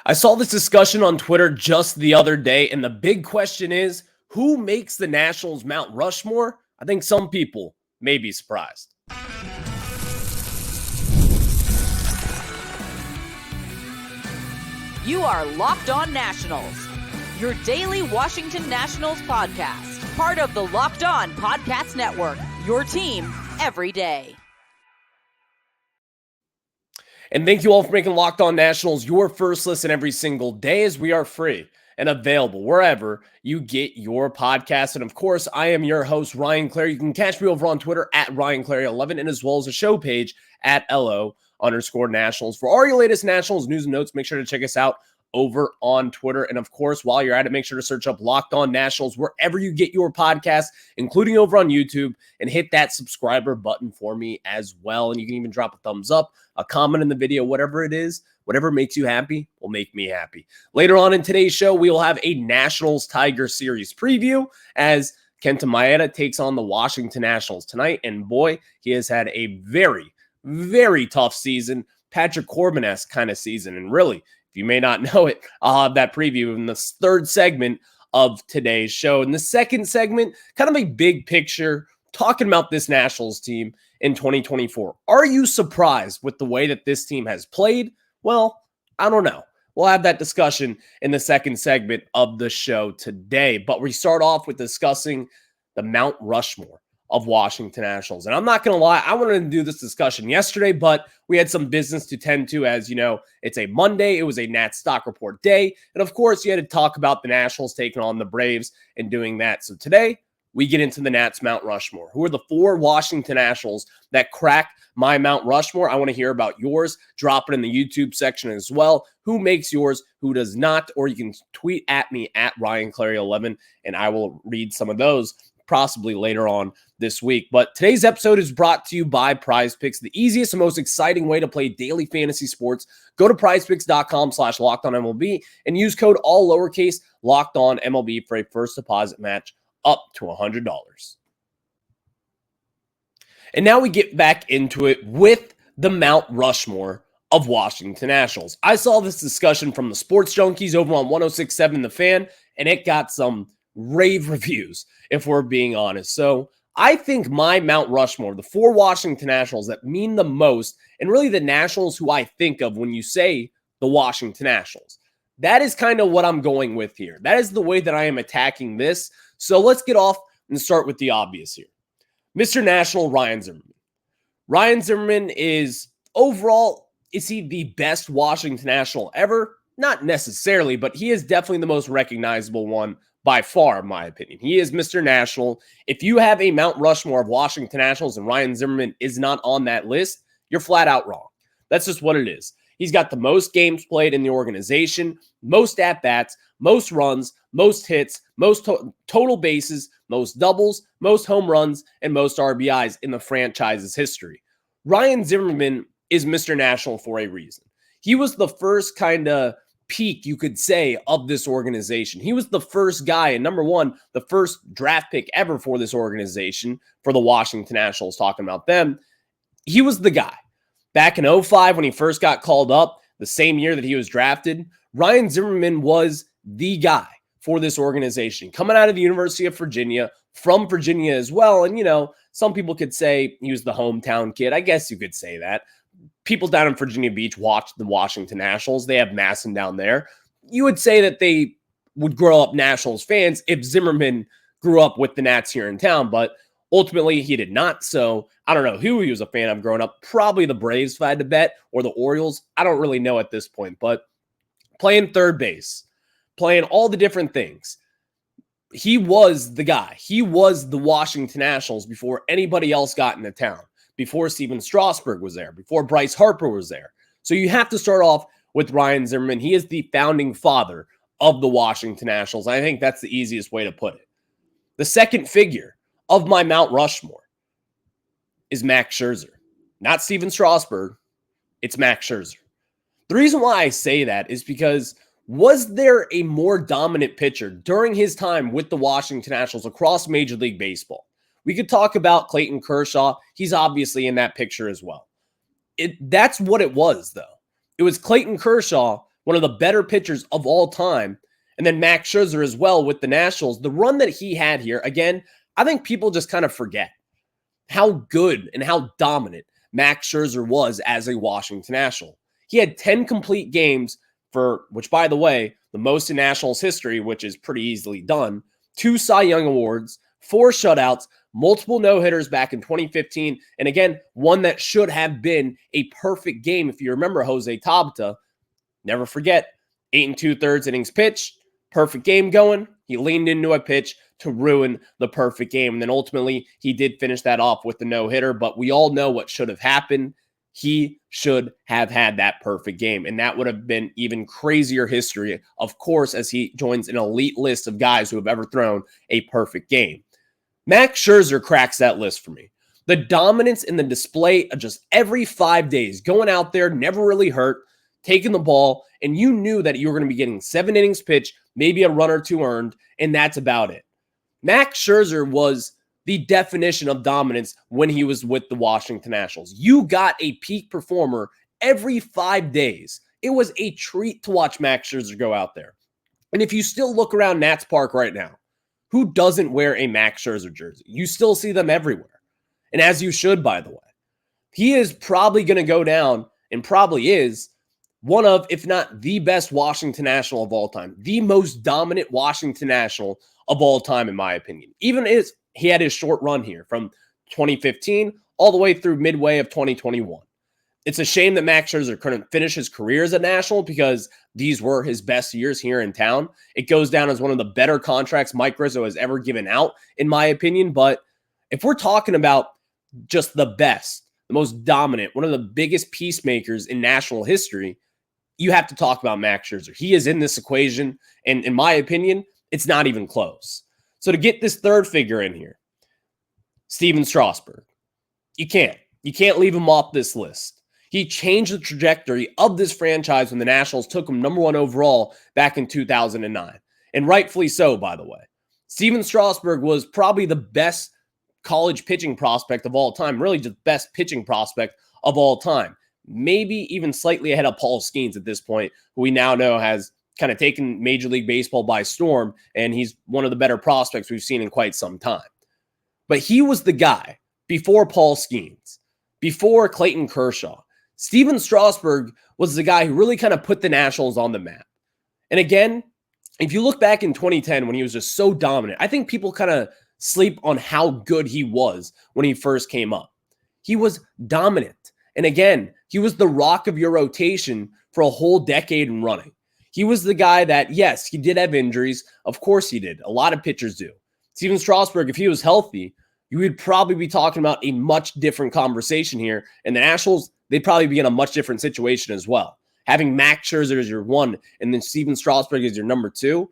I saw this discussion on Twitter just the other day, and the big question is, who makes the Nationals Mount Rushmore? I think some people may be surprised. You are Locked On Nationals, your daily Washington Nationals podcast, part of the Locked On Podcast Network, your team every day. And thank you all for making Locked On Nationals your first listen every single day, as we are free and available wherever you get your podcasts. And of course, I am your host, Ryan Clary. You can catch me over on Twitter at RyanClary11 and as well as a show page at LO_Nationals. For all your latest Nationals news and notes, make sure to check us out over on Twitter. And of course, while you're at it, make sure to search up Locked On Nationals wherever you get your podcasts, including over on YouTube, and hit that subscriber button for me as well. And you can even drop a thumbs up, a comment in the video, whatever it is, whatever makes you happy will make me happy. Later on in today's show, we will have a Nationals Tiger Series preview as Kenta Maeda takes on the Washington Nationals tonight. And boy, he has had a very, very tough season, Patrick Corbin-esque kind of season. And really, if you may not know it, I'll have that preview in the third segment of today's show. In the second segment, kind of a big picture, talking about this Nationals team in 2024. Are you surprised with the way that this team has played? Well, I don't know. We'll have that discussion in the second segment of the show today. But we start off with discussing the Mount Rushmore of Washington Nationals. And I'm not going to lie, I wanted to do this discussion yesterday, but we had some business to tend to. As you know, it's a Monday. It was a Nats stock report day. And of course, you had to talk about the Nationals taking on the Braves and doing that. So today, we get into the Nats Mount Rushmore. Who are the four Washington Nationals that crack my Mount Rushmore? I want to hear about yours. Drop it in the YouTube section as well. Who makes yours? Who does not? Or you can tweet at me at RyanClary11, and I will read some of those possibly later on this week. But today's episode is brought to you by PrizePicks, the easiest and most exciting way to play daily fantasy sports. Go to prizepicks.com/LockedOnMLB and use code all lowercase LockedOnMLB for a first deposit match up to $100. And now we get back into it with the Mount Rushmore of Washington Nationals. I saw this discussion from the Sports Junkies over on 106.7 The Fan, and it got some rave reviews, if we're being honest. So I think my Mount Rushmore, the four Washington Nationals that mean the most, and really the Nationals who I think of when you say the Washington Nationals, that is kind of what I'm going with here. That is the way that I am attacking this. So let's get off and start with the obvious here. Mr. National Ryan Zimmerman. Ryan Zimmerman is overall, is he the best Washington National ever? Not necessarily, but he is definitely the most recognizable one by far, in my opinion. He is Mr. National. If you have a Mount Rushmore of Washington Nationals and Ryan Zimmerman is not on that list, you're flat out wrong. That's just what it is. He's got the most games played in the organization, most at-bats, most runs, most hits, most total bases, most doubles, most home runs, and most RBIs in the franchise's history. Ryan Zimmerman is Mr. National for a reason. He was the first kind of peak, you could say, of this organization. He was the first guy, and number one, the first draft pick ever for this organization, for the Washington Nationals, talking about them. He was the guy. Back in 2005, when he first got called up, the same year that he was drafted, Ryan Zimmerman was the guy for this organization. Coming out of the University of Virginia, from Virginia as well, and, you know, some people could say he was the hometown kid. I guess you could say that. People down in Virginia Beach watch the Washington Nationals. They have Masson down there. You would say that they would grow up Nationals fans if Zimmerman grew up with the Nats here in town, but ultimately he did not. So I don't know who he was a fan of growing up. Probably the Braves, if I had to bet, or the Orioles. I don't really know at this point, but playing third base, playing all the different things. He was the guy. He was the Washington Nationals before anybody else got into town, before Steven Strasburg was there, before Bryce Harper was there. So you have to start off with Ryan Zimmerman. He is the founding father of the Washington Nationals. I think that's the easiest way to put it. The second figure of my Mount Rushmore is Max Scherzer. Not Steven Strasburg. It's Max Scherzer. The reason why I say that is because was there a more dominant pitcher during his time with the Washington Nationals across Major League Baseball? We could talk about Clayton Kershaw. He's obviously in that picture as well. That's what it was, though. It was Clayton Kershaw one of the better pitchers of all time. And then Max Scherzer as well with the Nationals. The run that he had here, again, I think people just kind of forget how good and how dominant Max Scherzer was as a Washington National. He had 10 complete games for, which by the way, the most in Nationals history, which is pretty easily done, 2 Cy Young Awards, 4 shutouts, multiple no-hitters back in 2015, and again, one that should have been a perfect game. If you remember Jose Tabata, never forget, 8 2/3 innings pitched, perfect game going. He leaned into a pitch to ruin the perfect game. And then ultimately, he did finish that off with the no-hitter, but we all know what should have happened. He should have had that perfect game, and that would have been even crazier history, of course, as he joins an elite list of guys who have ever thrown a perfect game. Max Scherzer cracks that list for me. The dominance in the display of just every 5 days, going out there, never really hurt, taking the ball, and you knew that you were going to be getting 7 innings pitched, maybe a run or 2 earned, and that's about it. Max Scherzer was the definition of dominance when he was with the Washington Nationals. You got a peak performer every 5 days. It was a treat to watch Max Scherzer go out there. And if you still look around Nats Park right now, who doesn't wear a Max Scherzer jersey? You still see them everywhere. And as you should, by the way. He is probably going to go down, and probably is, one of, if not the best Washington National of all time. The most dominant Washington National of all time, in my opinion. Even as he had his short run here from 2015 all the way through midway of 2021. It's a shame that Max Scherzer couldn't finish his career as a National because these were his best years here in town. It goes down as one of the better contracts Mike Rizzo has ever given out, in my opinion. But if we're talking about just the best, the most dominant, one of the biggest peacemakers in national history, you have to talk about Max Scherzer. He is in this equation, and in my opinion, it's not even close. So to get this third figure in here, Stephen Strasburg, you can't leave him off this list. He changed the trajectory of this franchise when the Nationals took him number 1 overall back in 2009. And rightfully so, by the way. Stephen Strasburg was probably the best college pitching prospect of all time, really just best pitching prospect of all time. Maybe even slightly ahead of Paul Skeens at this point, who we now know has kind of taken Major League Baseball by storm, and he's one of the better prospects we've seen in quite some time. But he was the guy before Paul Skeens, before Clayton Kershaw. Stephen Strasburg was the guy who really kind of put the Nationals on the map. And again, if you look back in 2010 when he was just so dominant, I think people kind of sleep on how good he was when he first came up. He was dominant. And again, he was the rock of your rotation for a whole decade and running. He was the guy that, yes, he did have injuries. Of course he did. A lot of pitchers do. Stephen Strasburg, if he was healthy, you would probably be talking about a much different conversation here. And the Nationals, they'd probably be in a much different situation as well. Having Max Scherzer as your 1 and then Stephen Strasburg as your number 2.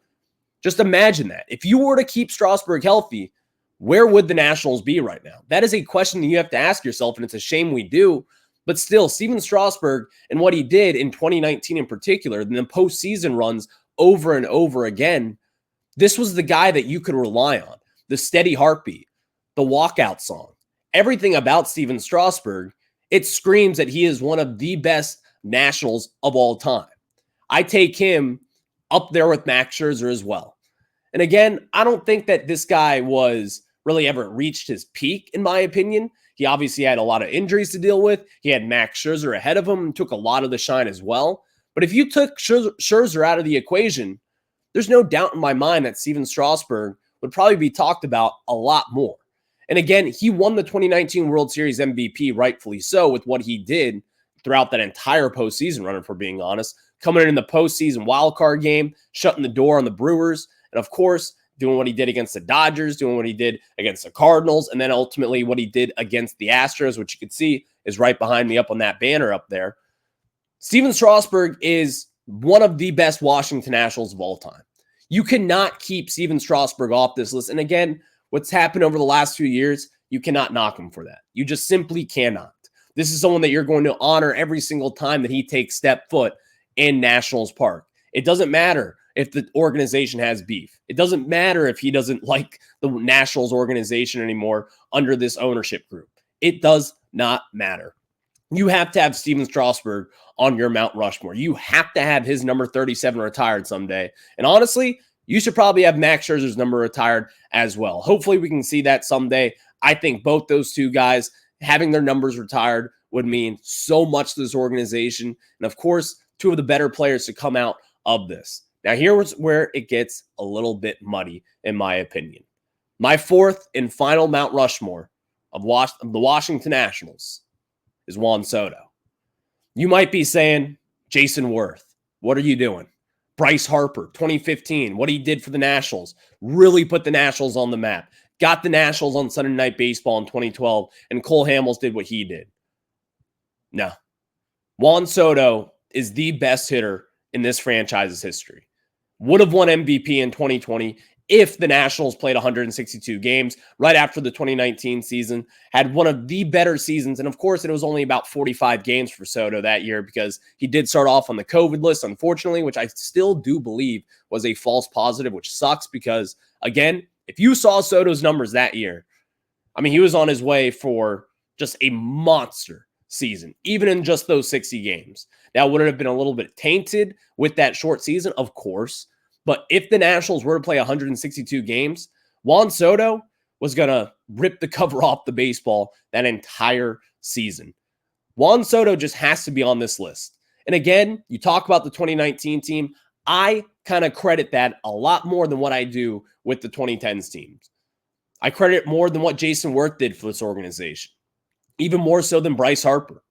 Just imagine that. If you were to keep Strasburg healthy, where would the Nationals be right now? That is a question that you have to ask yourself, and it's a shame we do. But still, Stephen Strasburg and what he did in 2019 in particular, and the postseason runs over and over again, this was the guy that you could rely on. The steady heartbeat, the walkout song, everything about Stephen Strasburg, it screams that he is one of the best Nationals of all time. I take him up there with Max Scherzer as well. And again, I don't think that this guy was really ever reached his peak, in my opinion. He obviously had a lot of injuries to deal with. He had Max Scherzer ahead of him and took a lot of the shine as well. But if you took Scherzer out of the equation, there's no doubt in my mind that Stephen Strasburg would probably be talked about a lot more. And again, he won the 2019 World Series MVP, rightfully so, with what he did throughout that entire postseason run, if we're being honest. Coming in the postseason wildcard game, shutting the door on the Brewers, and of course, doing what he did against the Dodgers, doing what he did against the Cardinals, and then ultimately what he did against the Astros, which you can see is right behind me up on that banner up there. Stephen Strasburg is one of the best Washington Nationals of all time. You cannot keep Stephen Strasburg off this list. And again, what's happened over the last few years, you cannot knock him for that. You just simply cannot. This is someone that you're going to honor every single time that he takes step foot in Nationals Park. It doesn't matter if the organization has beef. It doesn't matter if he doesn't like the Nationals organization anymore under this ownership group. It does not matter. you have to have Steven Strasburg on your Mount Rushmore. You have to have his number 37 retired someday. And honestly, you should probably have Max Scherzer's number retired as well. Hopefully we can see that someday. I think both those two guys having their numbers retired would mean so much to this organization. And of course, two of the better players to come out of this. Now, here's where it gets a little bit muddy, in my opinion. My fourth and final Mount Rushmore of the Washington Nationals is Juan Soto. You might be saying, Jason Worth, what are you doing? Bryce Harper, 2015, what he did for the Nationals, really put the Nationals on the map, got the Nationals on Sunday Night Baseball in 2012, and Cole Hamels did what he did. No. Juan Soto is the best hitter in this franchise's history. Would have won MVP in 2020 if the Nationals played 162 games right after the 2019 season, had one of the better seasons. And of course, it was only about 45 games for Soto that year because he did start off on the COVID list, unfortunately, which I still do believe was a false positive, which sucks because, again, if you saw Soto's numbers that year, I mean, he was on his way for just a monster season, even in just those 60 games. Now, would it have been a little bit tainted with that short season? Of course. But if the Nationals were to play 162 games, Juan Soto was going to rip the cover off the baseball that entire season. Juan Soto just has to be on this list. And again, you talk about the 2019 team. I kind of credit that a lot more than what I do with the 2010s teams. I credit it more than what Jason Worth did for this organization, even more so than Bryce Harper.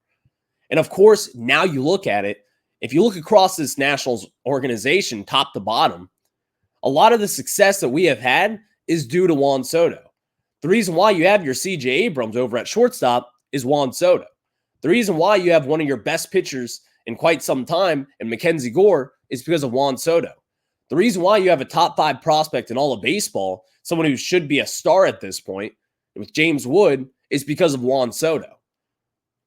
And of course, now you look at it, if you look across this Nationals organization, top to bottom, a lot of the success that we have had is due to Juan Soto. The reason why you have your C.J. Abrams over at shortstop is Juan Soto. The reason why you have one of your best pitchers in quite some time in Mackenzie Gore is because of Juan Soto. The reason why you have a top 5 prospect in all of baseball, someone who should be a star at this point, with James Wood, is because of Juan Soto.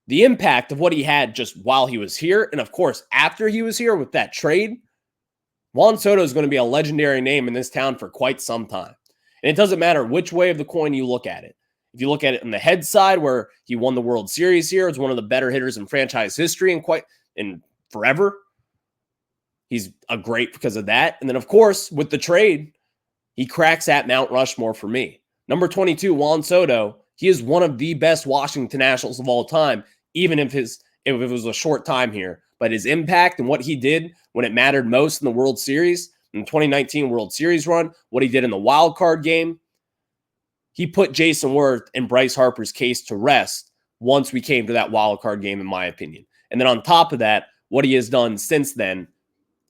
The impact of what he had just while he was here, and of course, after he was here with that trade, Juan Soto is going to be a legendary name in this town for quite some time. And it doesn't matter which way of the coin you look at it. If you look at it on the head side, where he won the World Series here, is one of the better hitters in franchise history in forever. He's a great because of that. And then, of course, with the trade, he cracks at Mount Rushmore for me. Number 22, Juan Soto. He is one of the best Washington Nationals of all time, even if it was a short time here. But his impact and what he did when it mattered most in the World Series, in the 2019 World Series run, what he did in the wild card game, he put Jason Worth and Bryce Harper's case to rest once we came to that wild card game, in my opinion. And then on top of that, what he has done since then,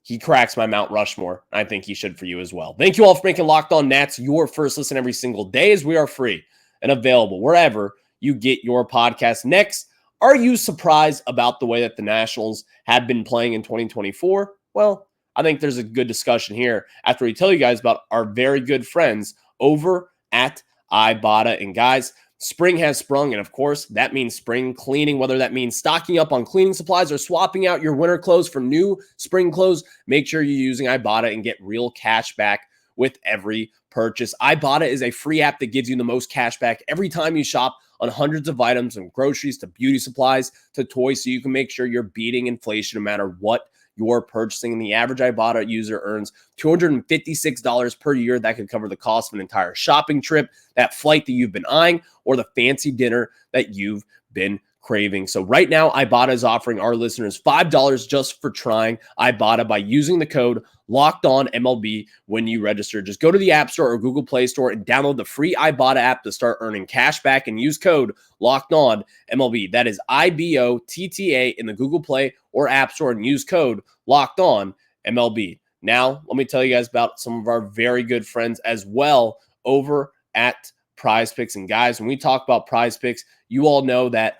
he cracks my Mount Rushmore. I think he should for you as well. Thank you all for making Locked On Nats your first listen every single day, as we are free and available wherever you get your podcast. Next, are you surprised about the way that the Nationals have been playing in 2024? Well, I think there's a good discussion here after we tell you guys about our very good friends over at Ibotta. And guys, spring has sprung, and of course, that means spring cleaning, whether that means stocking up on cleaning supplies or swapping out your winter clothes for new spring clothes. Make sure you're using Ibotta and get real cash back with every purchase. Ibotta is a free app that gives you the most cash back every time you shop on hundreds of items, from groceries to beauty supplies to toys, so you can make sure you're beating inflation no matter what you're purchasing. The average Ibotta user earns $256 per year. That could cover the cost of an entire shopping trip, that flight that you've been eyeing, or the fancy dinner that you've been craving. So right now, Ibotta is offering our listeners $5 just for trying Ibotta by using the code LOCKEDONMLB when you register. Just go to the App Store or Google Play Store and download the free Ibotta app to start earning cash back, and use code LOCKEDONMLB. That is IBOTTA in the Google Play or App Store, and use code LOCKEDONMLB. Now, let me tell you guys about some of our very good friends as well over at PrizePicks. And guys, when we talk about PrizePicks, you all know that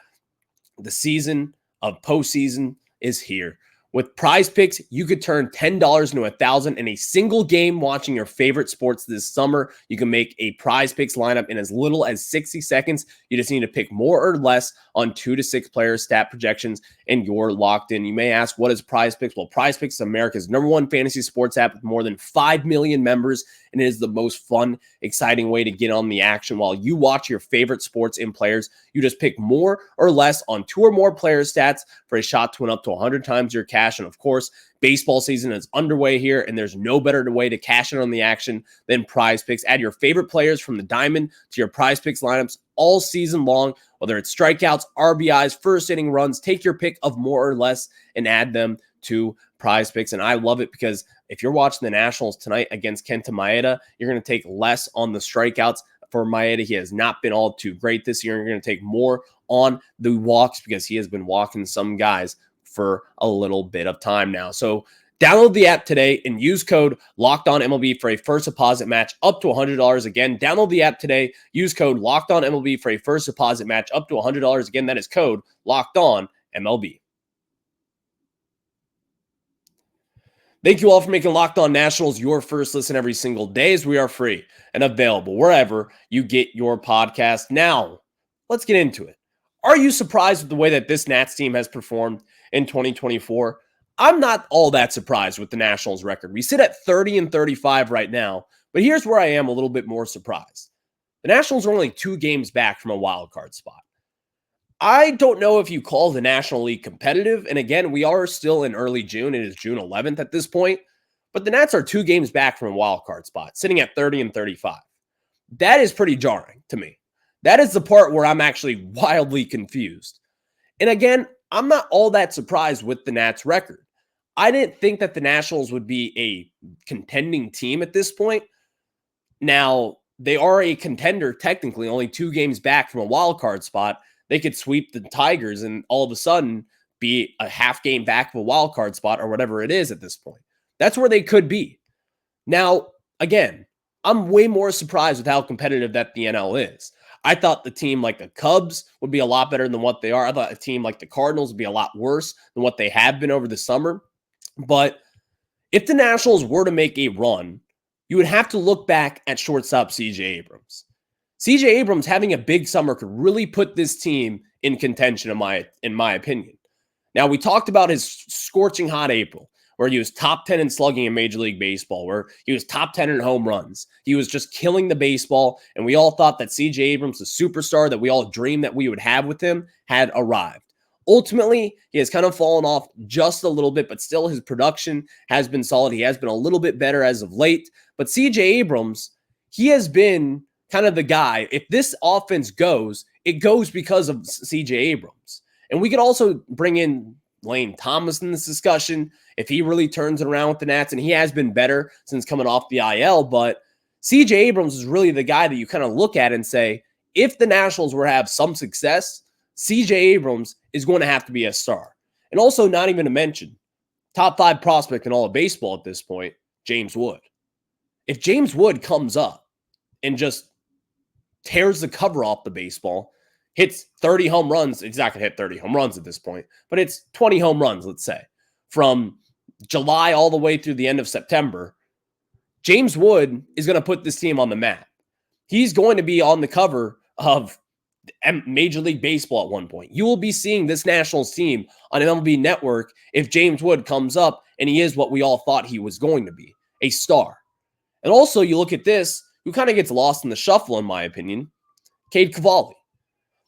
the season of postseason is here. With PrizePicks, you could turn $10 into $1,000 in a single game watching your favorite sports this summer. You can make a PrizePicks lineup in as little as 60 seconds. You just need to pick more or less on 2 to 6 players, stat projections, and you're locked in. You may ask, what is PrizePicks? Well, PrizePicks is America's #1 fantasy sports app with more than 5 million members, and it is the most fun, exciting way to get on the action while you watch your favorite sports and players. You just pick more or less on 2 or more player stats for a shot to win up to 100 times your cash. And of course, baseball season is underway here, and there's no better way to cash in on the action than PrizePicks. Add your favorite players from the diamond to your PrizePicks lineups all season long, whether it's strikeouts, RBIs, first inning runs. Take your pick of more or less and add them to PrizePicks. And I love it because if you're watching the Nationals tonight against Kenta Maeda, you're going to take less on the strikeouts for Maeda. He has not been all too great this year. You're going to take more on the walks because he has been walking some guys for a little bit of time now. So download the app today and use code LOCKEDONMLB for a first deposit match up to $100. Again, download the app today. Use code LOCKEDONMLB for a first deposit match up to $100. Again, that is code LOCKEDONMLB. Thank you all for making Locked On Nationals your first listen every single day, as we are free and available wherever you get your podcast. Now, let's get into it. Are you surprised with the way that this Nats team has performed in 2024? I'm not all that surprised with the Nationals record. We sit at 30-35 right now, but here's where I am a little bit more surprised. The Nationals are only 2 games back from a wild card spot. I don't know if you call the National League competitive, and again, we are still in early June. It is June 11th at this point, but the Nats are 2 games back from a wild card spot, sitting at 30-35. That is pretty jarring to me. That is the part where I'm actually wildly confused. And again, I'm not all that surprised with the Nats record. I didn't think that the Nationals would be a contending team at this point. Now, they are a contender technically, only 2 games back from a wild card spot. They could sweep the Tigers and all of a sudden be a half game back of a wild card spot or whatever it is at this point. That's where they could be. Now, again, I'm way more surprised with how competitive that the NL is. I thought the team like the Cubs would be a lot better than what they are. I thought a team like the Cardinals would be a lot worse than what they have been over the summer. But if the Nationals were to make a run, you would have to look back at shortstop C.J. Abrams. C.J. Abrams having a big summer could really put this team in contention, in my opinion. Now, we talked about his scorching hot April, where he was top 10 in slugging in Major League Baseball, where he was top 10 in home runs. He was just killing the baseball, and we all thought that C.J. Abrams, the superstar that we all dreamed that we would have with him, had arrived. Ultimately, he has kind of fallen off just a little bit, but still his production has been solid. He has been a little bit better as of late. But C.J. Abrams, he has been kind of the guy. If this offense goes, it goes because of C.J. Abrams. And we could also bring in Lane Thomas in this discussion if he really turns it around with the Nats, and he has been better since coming off the IL. But C.J. Abrams is really the guy that you kind of look at and say, if the Nationals were to have some success, C.J. Abrams is going to have to be a star. And also, not even to mention, top 5 prospect in all of baseball at this point, James Wood. If James Wood comes up and just tears the cover off the baseball, hits 30 home runs, he's not going to hit 30 home runs at this point, but it's 20 home runs, let's say, from July all the way through the end of September, James Wood is going to put this team on the map. He's going to be on the cover of Major League Baseball at one point. You will be seeing this Nationals team on MLB Network if James Wood comes up and he is what we all thought he was going to be, a star. And also, you look at this, who kind of gets lost in the shuffle, in my opinion, Cade Cavalli.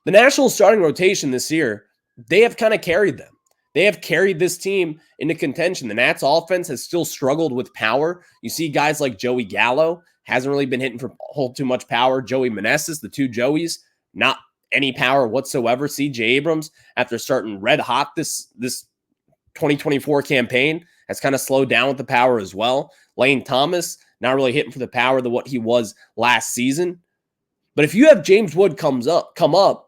The Nationals starting rotation this year, they have kind of carried them. They have carried this team into contention. The Nats offense has still struggled with power. You see guys like Joey Gallo, hasn't really been hitting for whole too much power. Joey Meneses, the 2 Joeys, not any power whatsoever. C.J. Abrams, after starting red hot this 2024 campaign, has kind of slowed down with the power as well. Lane Thomas, not really hitting for the power than what he was last season. But if you have James Wood come up,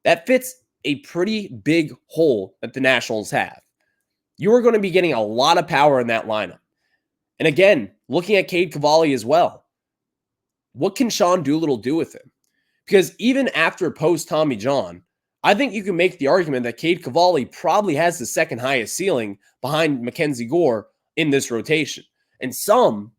that fits a pretty big hole that the Nationals have. You are going to be getting a lot of power in that lineup. And again, looking at Cade Cavalli as well, what can Sean Doolittle do with him? Because even after post Tommy John, I think you can make the argument that Cade Cavalli probably has the second highest ceiling behind Mackenzie Gore in this rotation. And some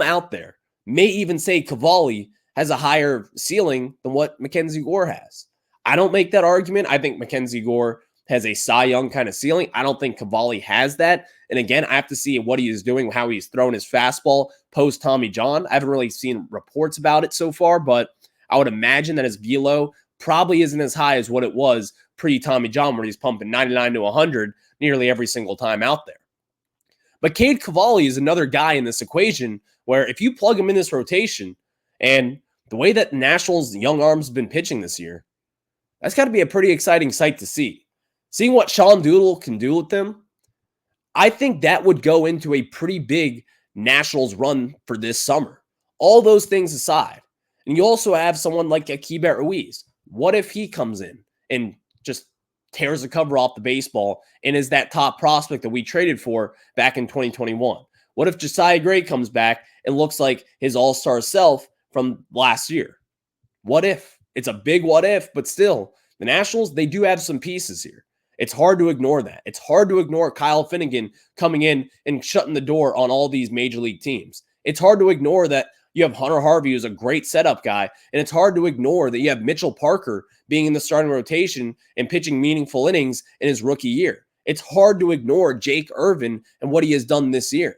out there may even say Cavalli has a higher ceiling than what Mackenzie Gore has. I don't make that argument. I think Mackenzie Gore has a Cy Young kind of ceiling. I don't think Cavalli has that. And again, I have to see what he is doing, how he's throwing his fastball post Tommy John. I haven't really seen reports about it so far, but I would imagine that his velo probably isn't as high as what it was pre-Tommy John, where he's pumping 99 to 100 nearly every single time out there. But Cade Cavalli is another guy in this equation where if you plug him in this rotation, and the way that Nationals' young arms have been pitching this year, that's got to be a pretty exciting sight to see. Seeing what Sean Doolittle can do with them, I think that would go into a pretty big Nationals run for this summer. All those things aside. And you also have someone like Akibet Ruiz. What if he comes in and just tears the cover off the baseball and is that top prospect that we traded for back in 2021? What if Josiah Gray comes back and looks like his all-star self from last year? What if? It's a big what if, but still, the Nationals, they do have some pieces here. It's hard to ignore that. It's hard to ignore Kyle Finnegan coming in and shutting the door on all these major league teams. It's hard to ignore that you have Hunter Harvey, who's a great setup guy, and it's hard to ignore that you have Mitchell Parker being in the starting rotation and pitching meaningful innings in his rookie year. It's hard to ignore Jake Irvin and what he has done this year.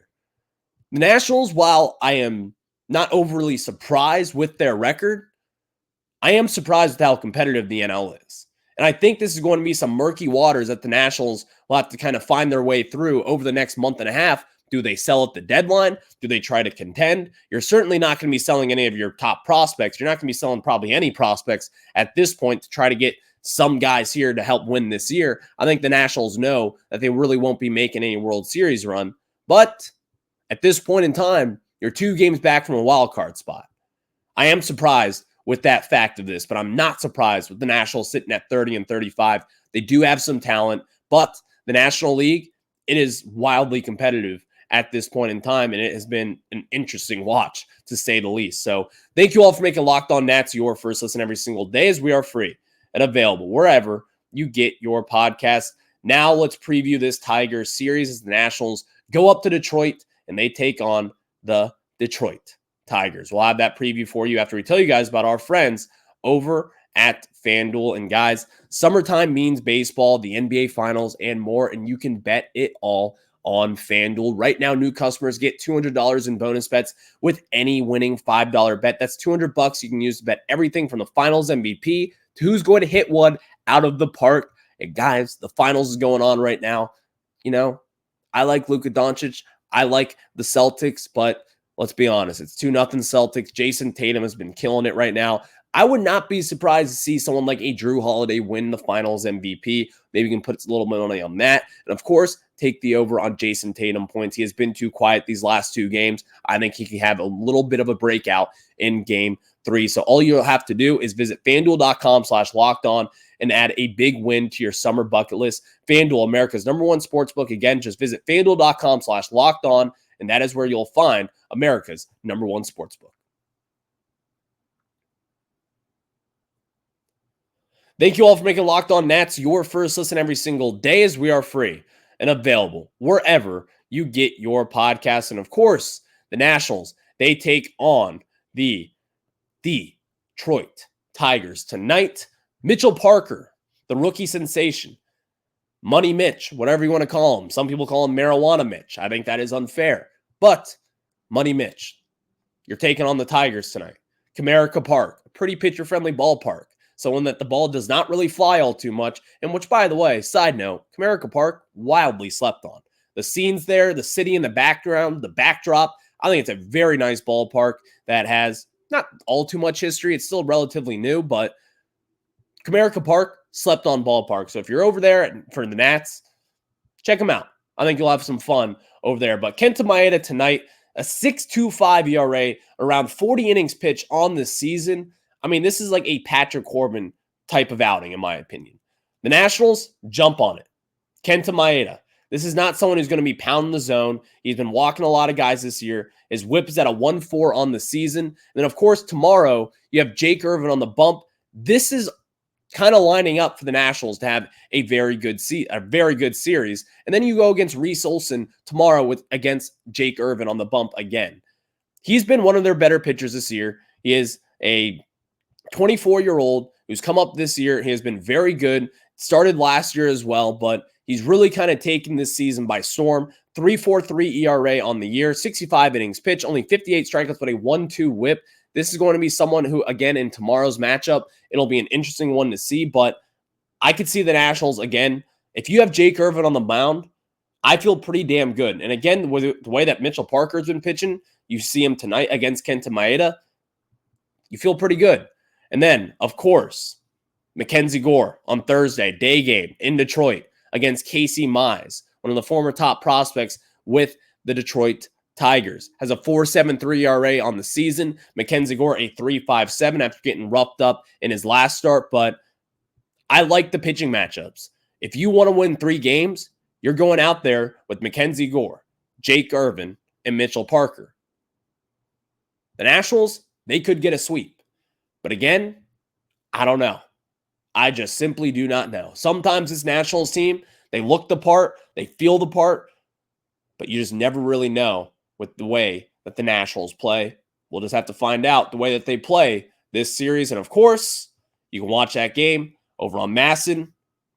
The Nationals, while I am not overly surprised with their record, I am surprised with how competitive the NL is. And I think this is going to be some murky waters that the Nationals will have to kind of find their way through over the next month and a half. Do they sell at the deadline? Do they try to contend? You're certainly not going to be selling any of your top prospects. You're not going to be selling probably any prospects at this point to try to get some guys here to help win this year. I think the Nationals know that they really won't be making any World Series run. But at this point in time, you're 2 games back from a wild card spot. I am surprised with that fact of this, but I'm not surprised with the Nationals sitting at 30 and 35. They do have some talent, but the National League, it is wildly competitive at this point in time, and it has been an interesting watch, to say the least. So thank you all for making Locked On Nats your first listen every single day, as we are free and available wherever you get your podcasts. Now let's preview this Tigers series as the Nationals go up to Detroit and they take on the Detroit Tigers. We'll have that preview for you after we tell you guys about our friends over at FanDuel. And guys, summertime means baseball, the NBA Finals, and more, and you can bet it all on FanDuel. Right now, new customers get $200 in bonus bets with any winning $5 bet. That's $200 you can use to bet everything from the Finals MVP to who's going to hit one out of the park. And guys, the Finals is going on right now. You know, I like Luka Doncic. I like the Celtics, but let's be honest. It's 2-0 Celtics. Jason Tatum has been killing it right now. I would not be surprised to see someone like a Drew Holiday win the Finals MVP. Maybe you can put a little bit of money on that. And of course, take the over on Jason Tatum points. He has been too quiet these last 2 games. I think he can have a little bit of a breakout in game 3. So all you'll have to do is visit FanDuel.com/lockedon and add a big win to your summer bucket list. FanDuel, America's #1 sportsbook. Again, just visit FanDuel.com/lockedon, and that is where you'll find America's #1 sportsbook. Thank you all for making Locked On Nats your first listen every single day, as we are free and available wherever you get your podcasts. And of course, the Nationals, they take on the Detroit Tigers tonight. Mitchell Parker, the rookie sensation, Money Mitch, whatever you want to call him. Some people call him Marijuana Mitch. I think that is unfair. But Money Mitch, you're taking on the Tigers tonight. Comerica Park, a pretty pitcher-friendly ballpark. Someone that the ball does not really fly all too much, and which, by the way, side note, Comerica Park, wildly slept on. The scenes there, the city in the background, the backdrop, I think it's a very nice ballpark that has not all too much history. It's still relatively new, but Comerica Park, slept on ballpark. So if you're over there for the Nats, check them out. I think you'll have some fun over there. But Kenta Maeda tonight, a 6.25 ERA, around 40 innings pitched on this season. I mean, this is like a Patrick Corbin type of outing, in my opinion. The Nationals, jump on it. Kenta Maeda. This is not someone who's going to be pounding the zone. He's been walking a lot of guys this year. His whip is at a 1.4 on the season. And then, of course, tomorrow, you have Jake Irvin on the bump. This is kind of lining up for the Nationals to have a very good series. And then you go against Reese Olson tomorrow against Jake Irvin on the bump again. He's been one of their better pitchers this year. He is a 24-year-old who's come up this year. He has been very good. Started last year as well, but he's really kind of taken this season by storm. 3.43 ERA on the year, 65 innings pitched, only 58 strikeouts, but a 1.2 whip. This is going to be someone who, again, in tomorrow's matchup, it'll be an interesting one to see, but I could see the Nationals, again, if you have Jake Irvin on the mound, I feel pretty damn good. And again, with the way that Mitchell Parker's been pitching, you see him tonight against Kenta Maeda, you feel pretty good. And then, of course, Mackenzie Gore on Thursday, day game in Detroit against Casey Mize, one of the former top prospects with the Detroit Tigers. Has a 4.73 ERA on the season. Mackenzie Gore, a 3.57 after getting roughed up in his last start. But I like the pitching matchups. If you want to win 3 games, you're going out there with Mackenzie Gore, Jake Irvin, and Mitchell Parker. The Nationals, they could get a sweep. But again, I don't know. I just simply do not know. Sometimes this Nationals team, they look the part, they feel the part, but you just never really know with the way that the Nationals play. We'll just have to find out the way that they play this series. And of course, you can watch that game over on Masson.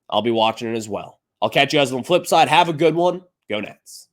I'll be watching it as well. I'll catch you guys on the flip side. Have a good one. Go Nats.